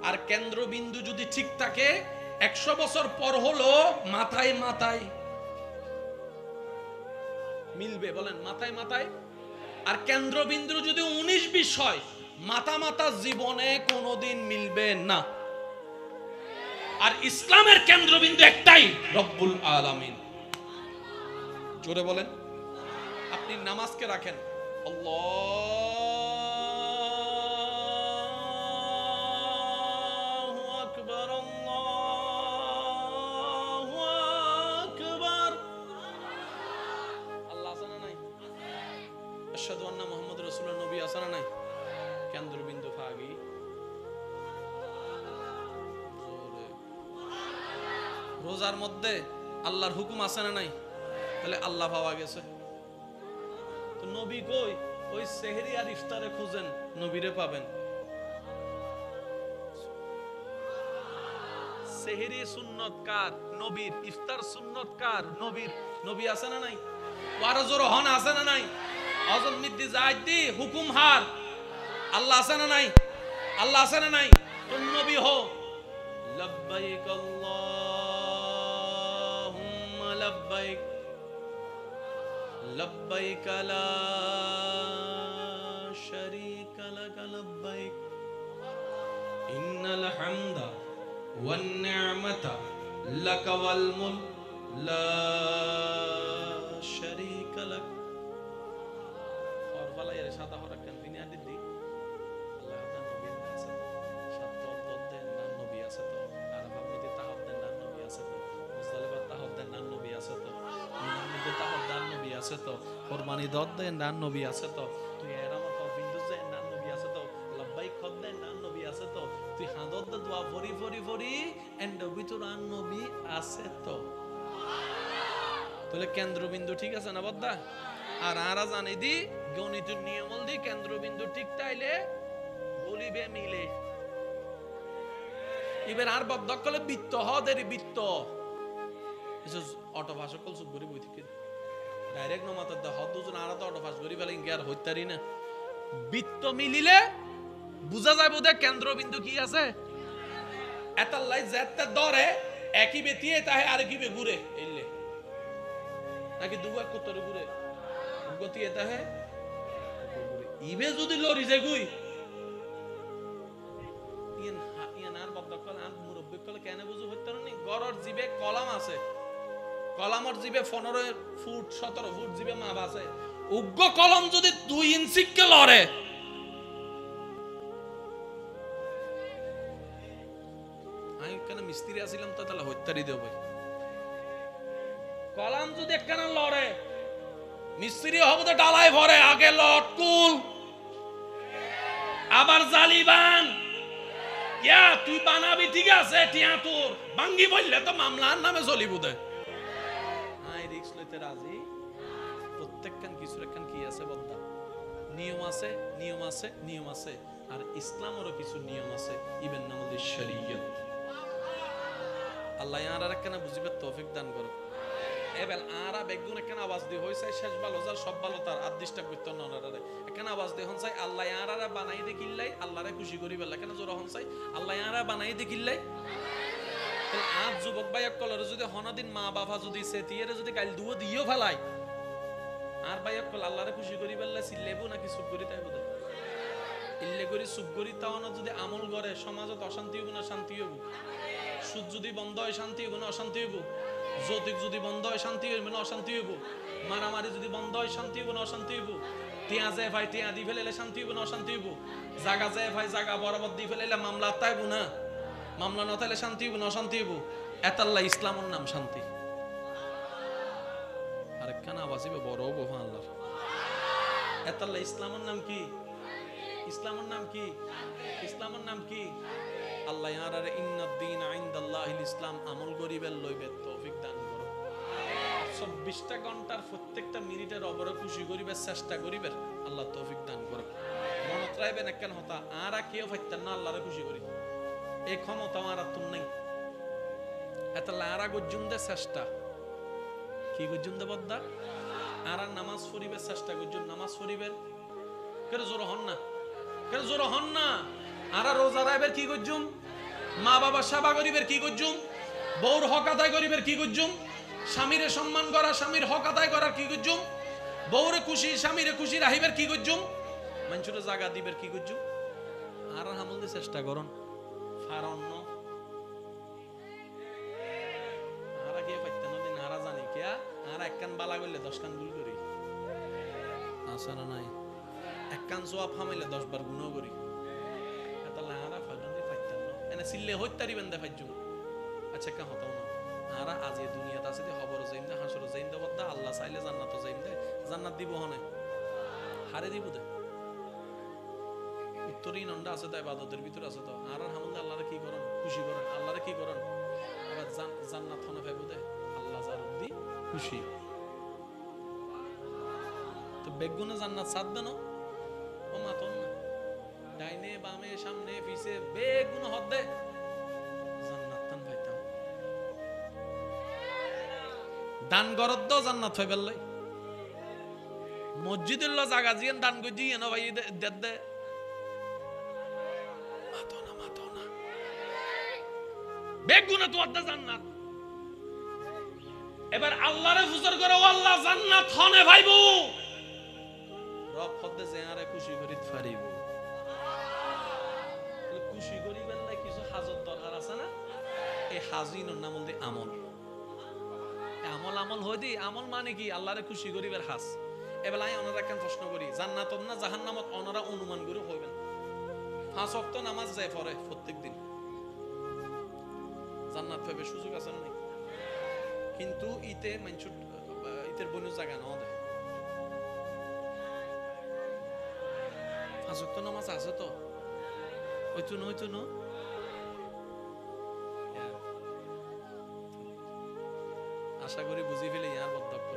আর কেন্দ্রবিন্দু যদি ঠিক থাকে 100 বছর পর হলো মাথায় মাথায় মিলবে, বলেন মাথায় মাথায়। আর কেন্দ্রবিন্দু যদি 19-20 হয়, মাথা মাথা জীবনে কোনোদিন মিলবে না। আর ইসলামের কেন্দ্রবিন্দু একটাই, রব্বুল আলামিন। জোরে বলেন। আপনি নামাজকে রাখেন, আল্লাহু আকবার, আল্লাহু আকবার। আল্লাহ আছে না নাই? আশহাদু আন্না মুহাম্মাদুর রাসূলুল্লাহ, নবী আছে না নাই? কেন্দ্রবিন্দু ফাগি। রোজার মধ্যে আল্লাহর হুকুম আছে না নাই? তাহলে আল্লাহ পাওয়া গেছে। তো নবী কই? ওই সেহরি আর ইফতারে খুঁজেন, নবীরে পাবেন। সেহরি সুন্নত কার? নবীর। ইফতার সুন্নত কার? নবীর। নবী আছে না নাই? ওয়ারজুর হন আছে না নাই? হযরত মিদ্দি জাইদি হুকুম হার, আল্লাহ আছে না নাই? আল্লাহ আছে না নাই? তো নবী হো। লব্বাইক আল্লাহুম্মা লব্বাইক, লব্বাইক লা শারীকা লাক লব্বাইক, ইন্নাল হামদা ওয়ান নি'মাতা লাক ওয়াল মুলক লা শারীকা লাক। ফরফালাইয়ের সাদা হরা কেন তিনি আদি দি আল্লাহ দা নবী আছে, সাত দেন না নবী আছে তো, আরাফা মধ্যে তাহাব দেন না নবী আছে তো, মুজদালিফা তাহাব দেন না নবী আছে তো, মিনার মধ্যে তাহাব দেন নবী আছে তো, কুরবানি দদ দেন না নবী আছে তো, তুই এরামত বিন্দু দেন না নবী আছে তো, লব্বাইক খদ দেন না নবী আছে তো, তুই হাদত দোয়া ফরি ফরি ফরি এন্ড ভিতর আর নবী আছে তো। তাহলে কেন্দ্রবিন্দু ঠিক আছে না বদ্দা? আর আরা জানি দি গণিতের নিয়ম দি কেন্দ্রবিন্দু ঠিক তাইলে বলিবে মিলে। এবার আর বদ্ধকলে বৃত্ত হদের বৃত্ত অটো ভাষা কল সুখ করি বই থেকে ডাইরেক্ট নমাতার দা হদ দুজন আরা তো অটো ভাষা করি ফেলে ইঙ্গে আর হইতারি না। বৃত্ত মিলিলে বুঝা যায় বোধ কেন্দ্রবিন্দু কি আছে। এতাল্লাই যেতে ধরে একই বেতিয়ে তাহে আর কি বে ঘুরে এলে নাকি দুগা কতরে ঘুরে গতি এটা হে ইবে যদি লরি যায় গুই ইয়ান ইয়ান আর বদ্ধকল আর মুরব্বি কল কেন বুঝু হইতার নি। গরর জিবে কলাম আছে, কলামর জিবে 15 ফুট 17 ফুট জিবে মাপ আছে। উগ্র কলম যদি 2 ইঞ্চি কে লড়ে, আমি কেন মিস্ত্রি আছিলাম তো তাহলে হইতারি দেব ভাই। কলাম যদি একখানা লড়ে, মিস্ত্রি হবে তো ডালাই ভরে, আগে লটকুল আবার জালিবান। ইয়া তুই বানাবি ঠিক আছে, টিয়া তোর বাঙ্গি বললে তো মামলার নামে চলিব দে। আই রিস্ক লইতে রাজি। প্রত্যেকখান কিছু একখান কি আছে বলতা, নিয়ম আছে, নিয়ম আছে, নিয়ম আছে। আর ইসলামেরও কিছু নিয়ম আছে, ইবেন নামে শরীয়ত। আল্লাহ আর একখানা বুঝিবে তৌফিক দান করুক। এবেল আরা বেগুন একখান আওয়াজ দিয়ে হইছে শেষ ভালো যার সব ভালো তার আর ডিস্টার্ব করতে না ওনারে একখান আওয়াজ দিয়ে হন চাই আল্লাহ আরা বানাই দেখিল্লাই আল্লাহরে খুশি করি বেলা কেন জোর হন চাই আল্লাহ আরা বানাই দেখিল্লাই আজ যুবক ভাই কলর যদি হনাদিন মা বাবা যদি সেতিয়ের যদি কাল দুও দিও ফেলাই আর ভাই কল আল্লাহরে খুশি করি বেল্লা সিল্লেবো নাকি চুপ করি তাই বোধ ইল্লে করি চুপ করি তাও না যদি আমল করে সমাজত অশান্তি হইব না শান্তি হইব সুদ যদি বন্ধ হয় শান্তি হইব না অশান্তি হইব যৌতুক যদি বন্ধ হয় শান্তি হইব না অশান্তি হইব মারামারি যদি বন্ধ হয় শান্তি হইব না অশান্তি হইব টিয়া যায় ভাই টিয়া দি ফেলাইলে শান্তি হইব না অশান্তি হইব জাগা যায় ভাই জাগা বরাবর দি ফেলাইলে মামলা তাইব না মামলা না তাইলে শান্তি হইব না অশান্তি হইব এতাল্লাহ ইসলামের নাম শান্তি আরেকখানা আওয়াজিবে বড় বহু আল্লাহ এতাল্লাহ ইসলামের নাম কি ইসলামের নাম কি ইসলামের নাম কি আল্লাহ ইয়ারারে ইন্নাদ-দীন ইনদাল্লাহিল ইসলাম আমল করিবেন লইবে তৌফিক দান করো 24টা ঘন্টার প্রত্যেকটা মিনিটের অবরে খুশি করিবে চেষ্টা করিবে আল্লাহ তৌফিক দান করো মনত রাখবেন একখান হতা আরা কেউ ফাইতেন না আল্লাহরে খুশি করি এই ক্ষমতা আর তুম নাই এতাল্লাহ আরা গজ্জুম দে চেষ্টা কি গজ্জুম দে বদ্দা আরা নামাজ পড়িবে চেষ্টা গজ্জুম নামাজ পড়িবেন কেন জোর হন না কেন জোর হন না আরা রোজা রাখবেন কি গজ্জুম মা বাবা সেবা করিবের কি গজ্জুম বউর হক আদায় করিবের কি গজ্জুম স্বামীরে সম্মান করা স্বামীর হক আদায় করার কি গজ্জুম বউরে খুশি স্বামীরে খুশি রাখিবের কি গজ্জুম মানুষের জায়গা দিবের কি গজ্জুম আর হামল দিয়ে চেষ্টা করুন ফারন্ন আরা কে পাইতেন দিন আরা জানি কে আর এক কান বালা করলে 10 কান ভুল করি আসা না নাই এক কান সোয়াব হামাইলে 10 বার গুনাহ করি এতাল্লাহ আরা ফাজনে পাইতেন না এনে সিল্লে হইতারি বান্দা ফাজুম আচ্ছা কা হতাও না আরা আজ এই দুনিয়াতে আছে দে খবর যাইম দে হাসর যাইম দে বদ্দা আল্লাহ চাইলে জান্নাত যাইম দে জান্নাত দিব হনে হারে দিব দে উত্তরই নন্ডা আছে তো ইবাদতের ভিতর আছে তো আর হামদে আল্লাহরে কি করেন খুশি করেন আল্লাহরে কি করেন আবার জান্নাত হনে পাইবো দে আল্লাহ জারুদ্দি খুশি তো বেগুনে জান্নাত সাদ দেন ও মাতন না ডাইনে বামে সামনে পিছে বেগুন হদ দে জান্নাত তান পাইতাম দান গরদ জান্নাত পাইবেল লাই মসজিদের ল জায়গা জিয়েন দান গজি এনো ভাই দে দে মাতনা বেগুনে তো আদা জান্নাত এবার আল্লাহরে ফুজর করে আল্লাহ জান্নাত হনে ভাইবো রব খদ্দে জেয়ারে খুশি করিত পারিব খুশি করিবেন না কিছু হাজত দরকার আছে না এই হাজিনোর নাম হল আমল আমল আমল হই দি আমল মানে কি আল্লাহরে খুশি করিবার হাজ এবেলা আমি ওনারা কেন প্রশ্ন করি জান্নাত না জাহান্নামত ওনারা অনুমান করে হইবেন 5 ওয়াক্ত নামাজ যায় পড়ে প্রত্যেকদিন জান্নাত পাবে সুযোগ আছে না কিন্তু ইতে মানুষ ইতের বন্য জায়গা না দেয় 5 ওয়াক্ত নামাজ আছে তো হইতো না আশা করি বুঝি ফেলে ইয়ার বক্তব্য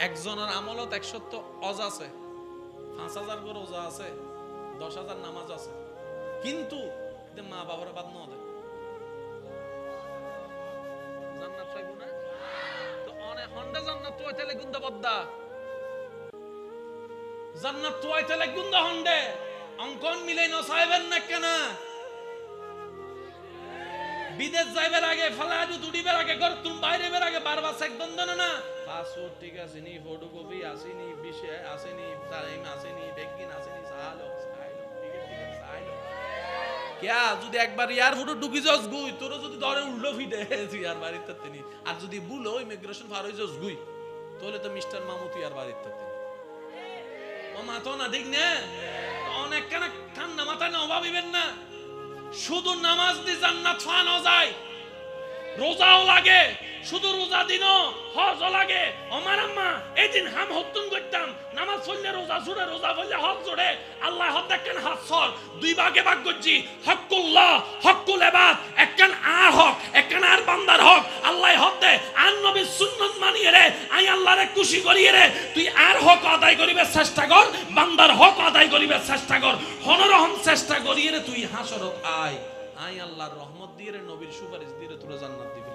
একজনের আমলত 100 অজ আছে 5000 করে রোজা আছে 10,000 নামাজ আছে কিন্তু মা বাবার বাদ না দেয় জান্নাত পাইবো না তো অনেক হন্ডা জান্নাত তো হইতে গুন্দা বদ্দা জান্নাত তো হইতে গুন্দা হন্ডে অঙ্কন মিলাই না সাইবেন না কেন বিদেশ যাইবার আগে ফলাজু দুডিবার আগে ঘর তুম বাইরে বের আগে বারবার চেক বন্ধন না পাসপোর্ট ঠিক আছে নি ফটোকপি আসেনি বিষয় আসেনি টাইম আসেনি বেগিন আসেনি সাহালো টিকিট সাইলো কিয়া যদি একবার ইয়ার ফটো ঢুকি যাস গুই তোর যদি ধরে উল্টো ফিটে তুই আর বাড়িতে তেনি আর যদি ভুলো ইমিগ্রেশন ফার হই যাস গুই তাহলে তো মিস্টার মামু তুই আর বাড়িতে তেনি ও মাতো না ঠিক না অনেক কেন ঠান্ডা মাথা না অভাবিবেন না শুধু নামাজ দি জান্নাত পাওয়া যায় রোজাও লাগে শুধু রোজা দিনও হজও লাগে আমার আম্মা এদিন হাম হত্তুন করতাম নামাজ পড়লে রোজা জুড়ে রোজা পড়লে হজ জুড়ে আল্লাহ হদ দেখেন হাত সর দুই ভাগে ভাগ করছি হকুল্লাহ হকুল ইবাদ একখান আর হক একখান আর বান্দার হক আল্লাহ হদ দে আর নবীর সুন্নাত মানিয়ে রে আই আল্লাহরে খুশি করিয়ে রে তুই আর হক আদায় করিবে চেষ্টা কর বান্দার হক আদায় করিবে চেষ্টা কর হনরহম চেষ্টা করিয়ে রে তুই হাসরত আয় আই আল্লাহর রহমত দিয়ে রে নবীর সুপারিশ দিয়ে রে তোরা জান্নাত দিবি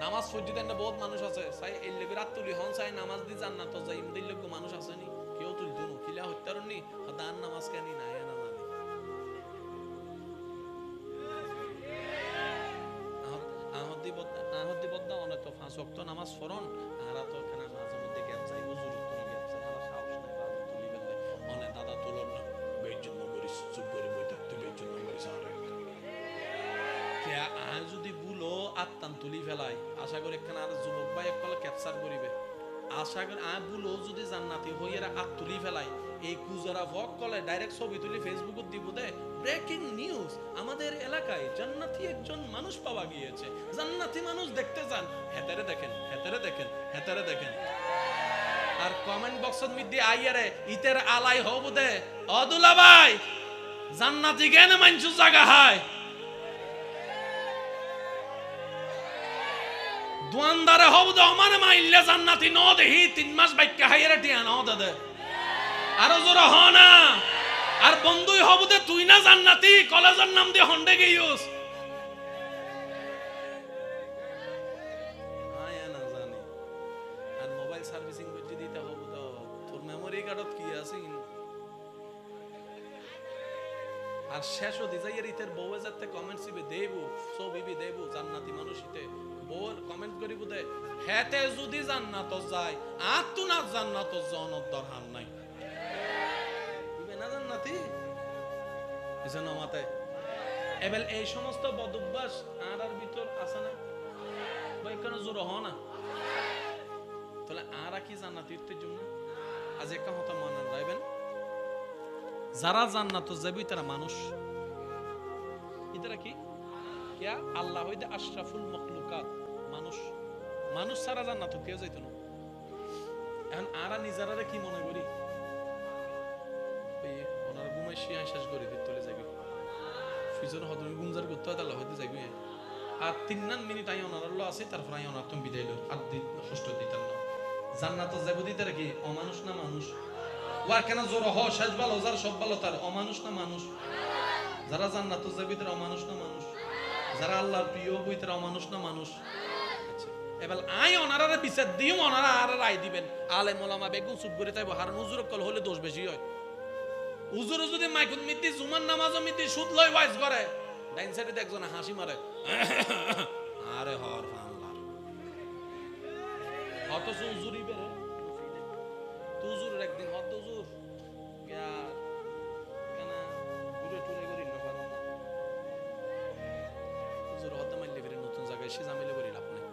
নামাজ পড়তে না বহুত মানুষ আছে চাই এই লেগে রাত তুলি হন চাই নামাজ দি জান্নাত যাই ইমদিল লোক মানুষ আছে নি কেউ তুলতো নো কিলা হত্যারনি দান নামাজ কেনি না না জানি 5 ওয়াক্ত নামাজ পড়ন আরা তো এখানে মাঝে মধ্যে গ্যাপ চাই হুজুর কোনো গ্যাপ চাই আরা সাহস নাই বাবা তুলি ফেললে অনে দাদা তুলন না বেজন্য করিস চুপ করে বই থাক তুই বেজন্য করিস আরে কে আজ যদি বুলো আত্তান তুলি ফেলাই আশা করি এখানে আর যুবক ভাই একলা ক্যাপচার করিবে আশা করি আ বুলো যদি জান্নাতি হইরা আত তুলি ফেলাই এই কুজারা ভক কলে ডাইরেক্ট ছবি তুলি ফেসবুকে দিব দে ব্রেকিং নিউজ আমাদের এলাকায় জান্নাতি একজন মানুষ পাওয়া গিয়েছে জান্নাতি মানুষ দেখতে যান হেতারে দেখেন হেতারে দেখেন হেতারে দেখেন আর কমেন্ট বক্সত মধ্যে আইয়ারে ইতের আলাই হব দে অদুলা ভাই জান্নাতি কেন মানছু জায়গা হয় দুয়ানদারে হব দে আমারে মাইল্লে জান্নাতি ন দেহি 3 মাস বাইকা হাইয়ারে টিয়া ন দে আরো জোরে হ না আর বন্ধুই হব দে তুই না জান্নাতি কলেজের নাম দিয়ে হন্ডে গিয়েস আয়া না জানি আর মোবাইল সার্ভিসিং করতে দিতে হব তো তোর মেমরি কার্ডত কি আছে আর শেষ হতে যাই এর ইতের বউয়ে যাতে কমেন্টস দিবে দেবু সো বিবি দেবু জান্নাতি মানুষ ইতে বউর কমেন্ট করিব দে হেতে যদি জান্নাত যায় আর তু না জান্নাত জনত দরহান নাই এবেল এই সমস্ত বদভ্যাস আর ভিতর আছে না কেন জোর হ না তাহলে আর কি জান্নাতের জন্য আজ একটা কথা মনে রাখবেন যারা জান্নাত যাবে তারা মানুষ এটারা কি কিয়া আল্লাহ হইতে আশরাফুল মখলুকাত মানুষ মানুষ ছাড়া জান্নাত কেউ যাইতো না এখন আরা নিজেরা কি মনে করি ওনার ঘুমাই শিয়া শেষ করে দিতে চলে যাবে ফিজর হদর গুমজার করতে হয় তাহলে হইতে যাবে আর 3 মিনিট আই ওনার লো আছে তারপর আই ওনার তুমি বিদায় লো আর ষষ্ঠ দিতাম না জান্নাত যাবে দিতে কি অমানুষ না মানুষ ওয়ার কেন জোর হ শেষ ভালো যার সব ভালো তার অমানুষ না মানুষ যারা জান্নাত যাবে তারা অমানুষ না মানুষ যারা আল্লাহর প্রিয় বই তারা অমানুষ না মানুষ এবার আই ওনারা বিচার দিও ওনারা আর রায় দিবেন আলেম ওলামা বেগুন চুপ করে তাইব হার হুজুর কল হলে দোষ বেশি হয় হুজুর যদি মাইকুন মিতি জুমার নামাজও মিতি সুদ লয় ওয়াইজ করে ডাইন সাইডে একজন হাসি মারে আরে হর আল্লাহ অথচ হুজুরই বেরে হুজুরের একদিন হদ হুজুর ইয়ার কেন ঘুরে টুরে করি না পারো না হুজুর হদ মাইলে বেরে নতুন জায়গায় সে জামিলে করি লাভ নাই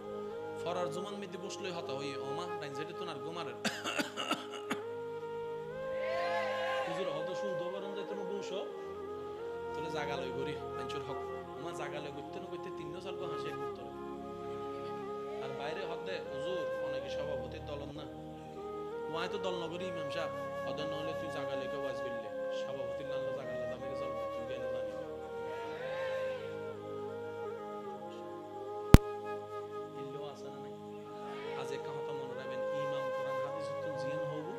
ফরার জুমান মিতি বসলই হতা হই ওমা ডাইন সাইডে তো না গোমারের হুজুর হদ শুনতে পারেন যে তুমি বসো তাহলে জায়গা লই করি মানুষের হক ওমা জায়গা লই করতে না করতে 3-4 গো হাসি করতে আর বাইরে হদ দে হুজুর অনেকে সভাপতি দলন না ওয়াই তো দল নগরী ইমাম সাহেব অদন হলে তুই জায়গা লেগে ওয়াজ করলে সভাপতির নাম জায়গা লা দামে চলবে তুই কেন জানি ইল্লো আছে না নাই আজ এক কথা মনে রাখবেন ইমাম কোরআন হাদিস তো জিয়ান হবো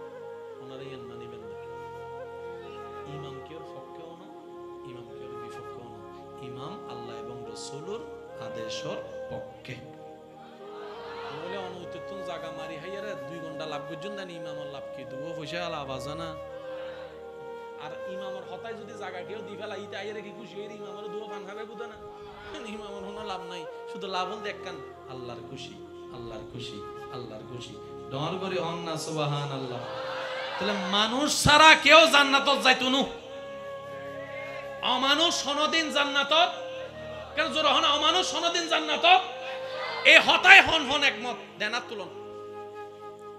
ওনারা ইয়ান মানিবেন না ইমাম কের পক্ষেও না ইমাম কের বিপক্ষেও না ইমাম আল্লাহ এবং রাসূলের আদেশের পক্ষে বলে অনুত্তম জায়গা মারি হাইয়ারে 2 ঘন্টা লাভ পর্যন্ত না ইমামের লাভ কি দুও পয়সা লাভ আছে না আর ইমামের হতায় যদি জায়গা কেউ দি ফেলা ইতে আইয়ারে কি খুশি হই ইমামের দুও পান খাবে বুঝা না ইমামের কোনো লাভ নাই শুধু লাভ হল দেখকান আল্লাহর খুশি আল্লাহর খুশি আল্লাহর খুশি ডর করে হন না সুবহানাল্লাহ তাহলে মানুষ ছাড়া কেউ জান্নাতত যাইতো না অমানুষ সনদিন জান্নাতত কেন জোর হন অমানুষ সনদিন জান্নাতত এই হতায় হন হন একমত দেন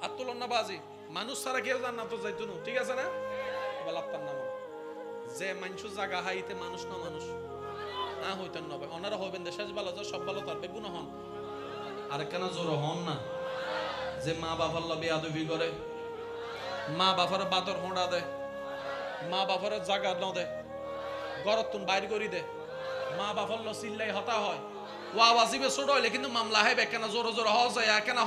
আত্তুলন না বাজি মানুষ ছাড়া কেউ জান্নাত যাইতো না ঠিক আছে না বল আপনার নাম যে মানুষ জায়গা হাইতে মানুষ না মানুষ না হইতেন না ওনারা হবেন দেশের ভালো যা সব ভালো তার বেগুন হন আর কেন জোর হন না যে মা বাবার লবে আদবি করে মা বাবার বাদর হোঁড়া দেয় মা বাবার জায়গা ন দেয় গরতুন বাইর করি দে মা বাবার ল চিল্লাই হতা হয় ওয়া ওয়াজিবে ছোট হইলে কিন্তু মামলা হয় কেন জোর জোর হওয়া যায় কেন